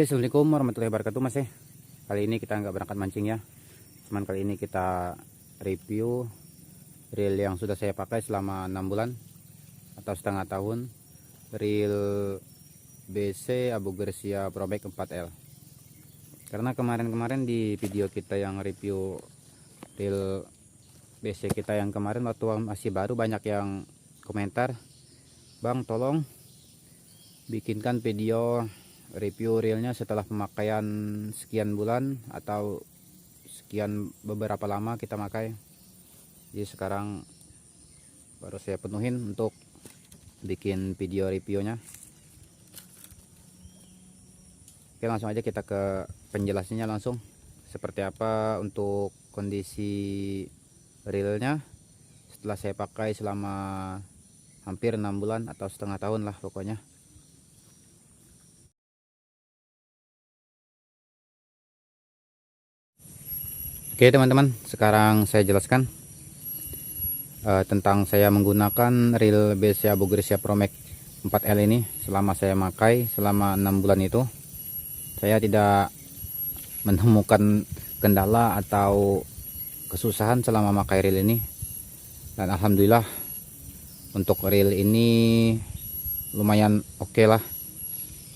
Oke, assalamualaikum warahmatullahi wabarakatuh mas ya. Kali ini kita nggak berangkat mancing ya. Cuman kali ini kita review reel yang sudah saya pakai selama 6 bulan atau setengah tahun. Reel BC Abu Garcia Promek 4L. Karena kemarin-kemarin di video kita yang review reel BC kita yang kemarin waktu masih baru, banyak yang komentar, "Bang, tolong bikinkan video review reelnya setelah pemakaian sekian bulan atau sekian beberapa lama kita pakai." Jadi sekarang baru saya penuhin untuk bikin video reviewnya. Oke, langsung aja kita ke penjelasannya langsung. Seperti apa untuk kondisi reelnya setelah saya pakai selama hampir 6 bulan atau setengah tahun lah pokoknya. Oke teman-teman, sekarang saya jelaskan tentang saya menggunakan reel BC Abu Garcia Promek 4L ini. Selama saya pakai selama 6 bulan itu, saya tidak menemukan kendala atau kesusahan selama pakai reel ini. Dan alhamdulillah untuk reel ini lumayan oke lah.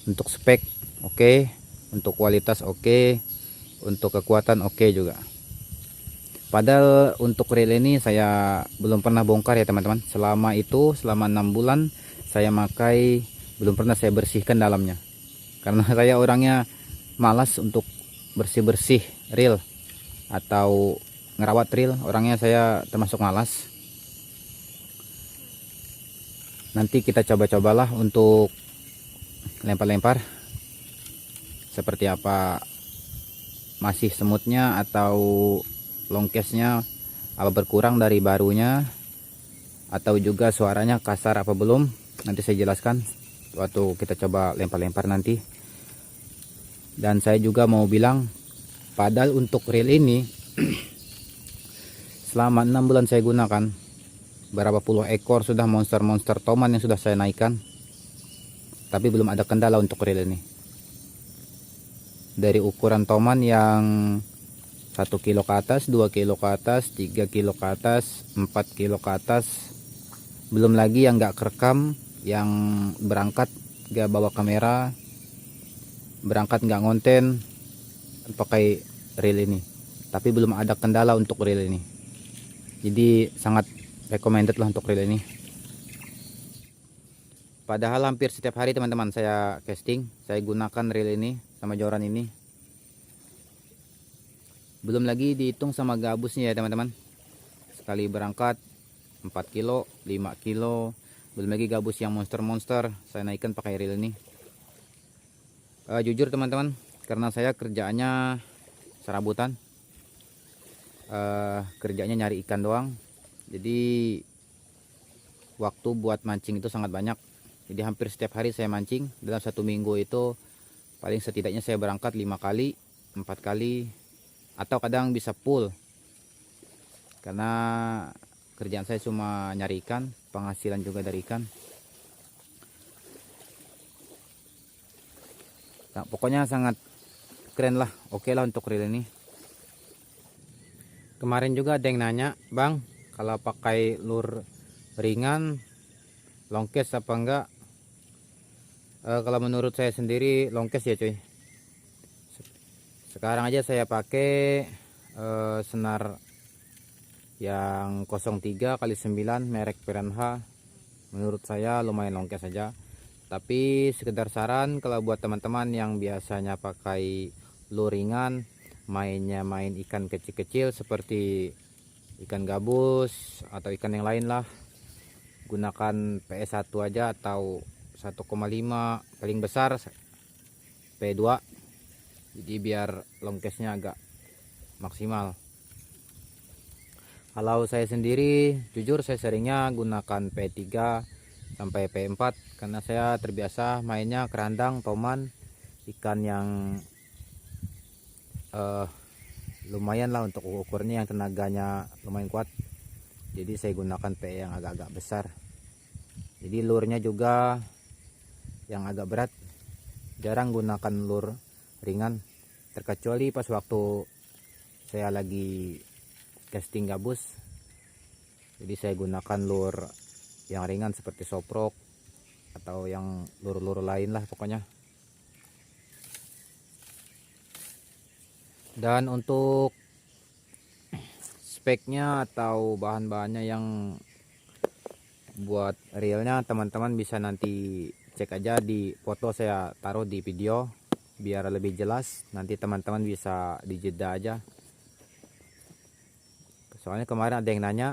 Untuk spek oke, untuk kualitas oke, untuk kekuatan oke juga. Padahal untuk reel ini saya belum pernah bongkar ya teman-teman. Selama 6 bulan saya pakai, belum pernah saya bersihkan dalamnya. Karena saya orangnya malas untuk bersih-bersih reel atau ngerawat reel. Orangnya saya termasuk malas. Nanti kita coba-cobalah untuk lempar-lempar seperti apa, masih semutnya atau longkesnya apa berkurang dari barunya, atau juga suaranya kasar apa belum. Nanti saya jelaskan waktu kita coba lempar-lempar nanti. Dan saya juga mau bilang, padahal untuk reel ini selama 6 bulan saya gunakan, berapa puluh ekor sudah monster-monster toman yang sudah saya naikkan, tapi belum ada kendala untuk reel ini. Dari ukuran toman yang 1 kilo ke atas, 2 kilo ke atas, 3 kilo ke atas, 4 kilo ke atas, belum lagi yang gak kerekam, yang berangkat gak bawa kamera, berangkat gak ngonten pakai reel ini, tapi belum ada kendala untuk reel ini. Jadi sangat recommended lah untuk reel ini. Padahal hampir setiap hari teman-teman saya casting, saya gunakan reel ini sama joran ini. Belum lagi dihitung sama gabusnya ya teman-teman. Sekali berangkat 4 kilo, 5 kilo. Belum lagi gabus yang monster-monster saya naikkan pakai reel ini. Jujur teman-teman, karena saya kerjaannya serabutan, kerjanya nyari ikan doang. Jadi waktu buat mancing itu sangat banyak. Jadi hampir setiap hari saya mancing. Dalam 1 minggu itu paling setidaknya saya berangkat 5 kali, 4 kali, atau kadang bisa full. Karena kerjaan saya cuma nyari ikan, penghasilan juga dari ikan. Nah, pokoknya sangat keren lah, oke lah untuk reel ini. Kemarin juga ada yang nanya, "Bang, kalau pakai lure ringan longkes apa enggak?" Kalau menurut saya sendiri longkes ya cuy. Sekarang aja saya pakai senar yang 03x9 merek Piranha. Menurut saya lumayan longkes saja. Tapi sekedar saran, kalau buat teman-teman yang biasanya pakai lure ringan, mainnya main ikan kecil-kecil seperti ikan gabus atau ikan yang lain lah, gunakan PS1 aja atau 1,5, paling besar P2. Jadi biar longkesnya agak maksimal. Kalau saya sendiri, jujur saya seringnya gunakan P3 sampai P4 karena saya terbiasa mainnya kerandang, toman, ikan yang lumayan lah untuk ukurnya, yang tenaganya lumayan kuat. Jadi saya gunakan PE yang agak-agak besar. Jadi lurnya juga yang agak berat. Jarang gunakan lure ringan, terkecuali pas waktu saya lagi casting gabus. Jadi saya gunakan lure yang ringan seperti soprok atau yang lure-lure lain lah pokoknya. Dan untuk speknya atau bahan-bahannya yang buat reelnya teman-teman bisa nanti cek aja di foto, saya taruh di video biar lebih jelas. Nanti teman-teman bisa dijeda aja. Soalnya kemarin ada yang nanya,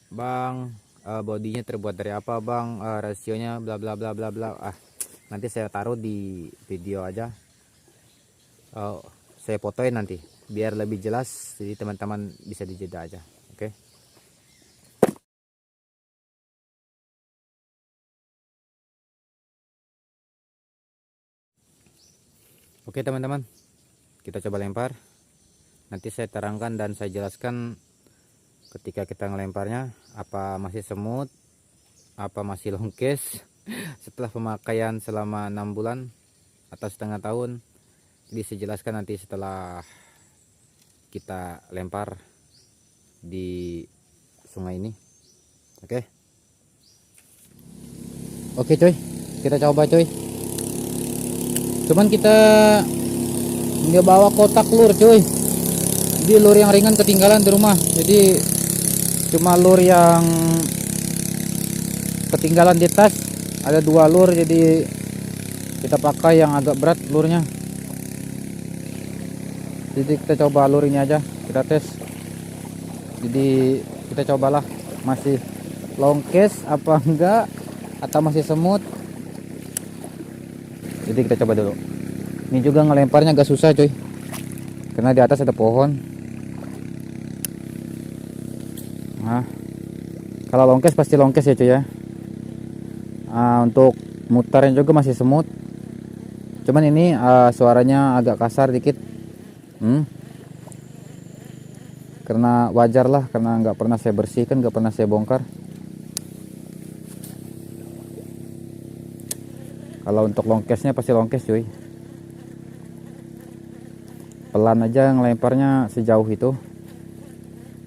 bang, bodinya terbuat dari apa bang, rasionya bla bla bla bla bla. Nanti saya taruh di video aja, saya fotoin nanti biar lebih jelas, jadi teman-teman bisa dijeda aja. Oke. Oke teman-teman, kita coba lempar. Nanti saya terangkan dan saya jelaskan ketika kita ngelemparnya, apa masih semut, apa masih longkes setelah pemakaian selama 6 bulan atau setengah tahun. Jadi saya jelaskan nanti setelah kita lempar di sungai ini. Oke coy, kita coba coy. Cuman kita nggak bawa kotak lur coy, jadi lur yang ringan ketinggalan di rumah, jadi cuma lur yang ketinggalan di tas. Ada 2 lur, jadi kita pakai yang agak berat lurnya. Jadi kita coba lur ini aja, kita tes. Jadi kita cobalah masih longkes apa enggak, atau masih semut. Jadi kita coba dulu. Ini juga ngelemparnya agak susah coy, karena di atas ada pohon. Nah, kalau longkes pasti longkes ya cuy ya. Untuk mutarnya juga masih semut. Cuman ini suaranya agak kasar dikit. Karena wajar lah, karena nggak pernah saya bersihkan, nggak pernah saya bongkar. Kalau untuk longkesnya pasti longkes cuy. Pelan aja ngelemparnya sejauh itu.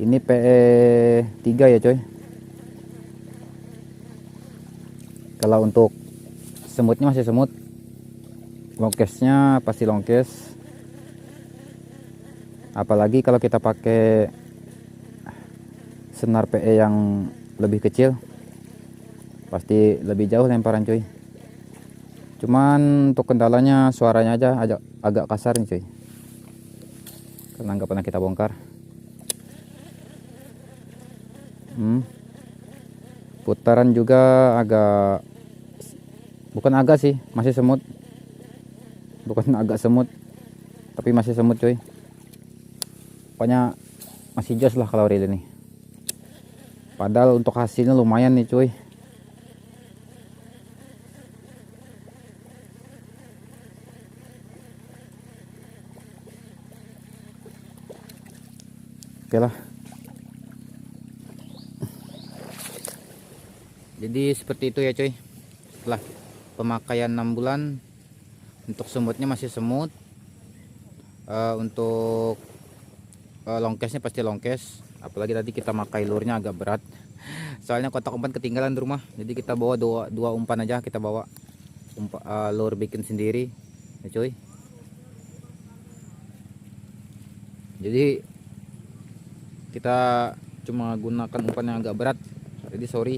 Ini PE 3 ya coy. Kalau untuk semutnya masih semut, longkesnya pasti longkes. Apalagi kalau kita pakai senar PE yang lebih kecil, pasti lebih jauh lemparan cuy. Cuman untuk kendalanya suaranya aja agak kasar nih cuy, karena nggak pernah kita bongkar. Putaran juga agak, bukan agak sih, masih semut. Bukan agak semut, tapi masih semut cuy. Pokoknya masih jos lah kalau reel ini. Padahal untuk hasilnya lumayan nih cuy. Oke lah. Jadi seperti itu ya cuy. Setelah pemakaian 6 bulan, untuk semutnya masih semut. Untuk longkesnya pasti longkes. Apalagi tadi kita pakai lurnya agak berat. Soalnya kotak umpan ketinggalan di rumah. Jadi kita bawa dua umpan aja, kita bawa lur bikin sendiri ya cuy. Jadi kita cuma gunakan umpan yang agak berat. Jadi sorry.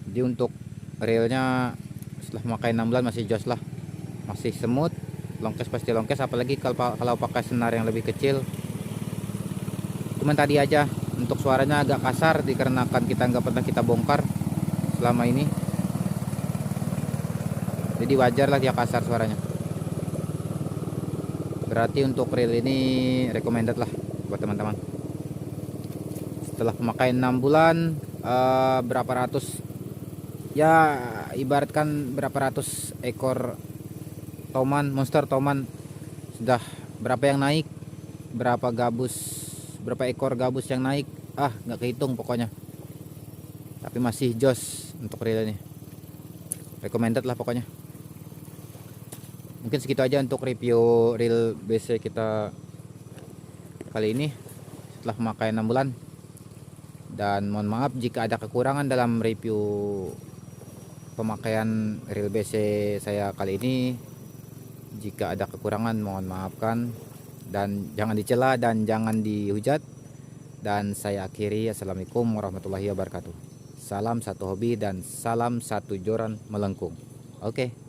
Jadi untuk reelnya setelah memakai 6 bulan masih jos lah, masih semut. Longkes pasti longkes, apalagi kalau pakai senar yang lebih kecil. Cuman tadi aja untuk suaranya agak kasar dikarenakan kita nggak pernah kita bongkar selama ini. Jadi wajar lah dia kasar suaranya. Berarti untuk reel ini recommended lah buat teman-teman. Setelah pemakaian 6 bulan, berapa ratus, ya ibaratkan berapa ratus ekor toman, monster toman, sudah berapa yang naik, berapa ekor gabus yang naik, nggak kehitung pokoknya. Tapi masih jos untuk reel ini, recommended lah pokoknya. Mungkin segitu aja untuk review reel BC kita kali ini setelah memakai 6 bulan. Dan mohon maaf jika ada kekurangan dalam review pemakaian reel BC saya kali ini. Jika ada kekurangan mohon maafkan, dan jangan dicela dan jangan dihujat. Dan saya akhiri, assalamualaikum warahmatullahi wabarakatuh. Salam satu hobi dan salam satu joran melengkung. Oke.